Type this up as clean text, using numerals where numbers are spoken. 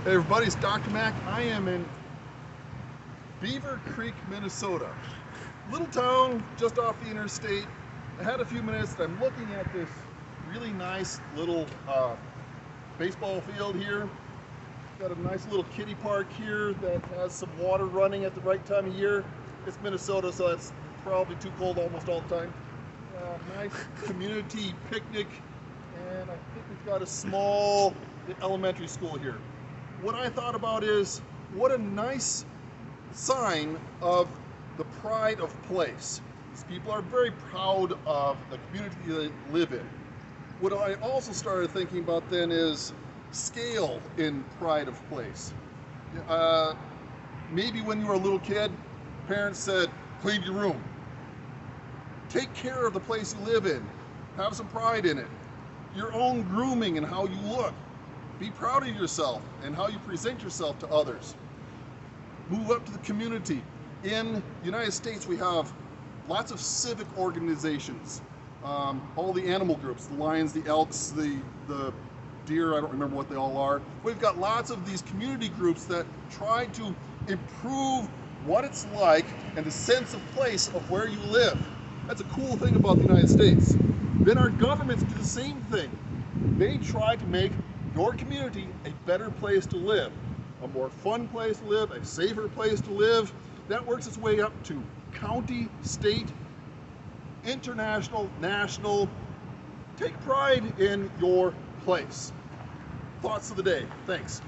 Hey everybody, it's Dr. Mac. I am in Beaver Creek, Minnesota. Little town just off the interstate. I had a few minutes and I'm looking at this really nice little baseball field here. Got a nice little kiddie park here that has some water running at the right time of year. It's Minnesota, so it's probably too cold almost all the time. Nice community picnic, and I think we've got a small elementary school here. What I thought about is, what a nice sign of the pride of place. These people are very proud of the community they live in. What I also started thinking about then is scale in pride of place. Maybe when you were a little kid, parents said, clean your room. Take care of the place you live in. Have some pride in it. Your own grooming and how you look. Be proud of yourself and how you present yourself to others. Move up to the community. In the United States, we have lots of civic organizations. All the animal groups, the lions, the elks, the deer, I don't remember what they all are. We've got lots of these community groups that try to improve what it's like and the sense of place of where you live. That's a cool thing about the United States. Then our governments do the same thing. They try to make your community a better place to live, a more fun place to live, a safer place to live. That works its way up to county, state, international, national. Take pride in your place. Thoughts of the day. Thanks.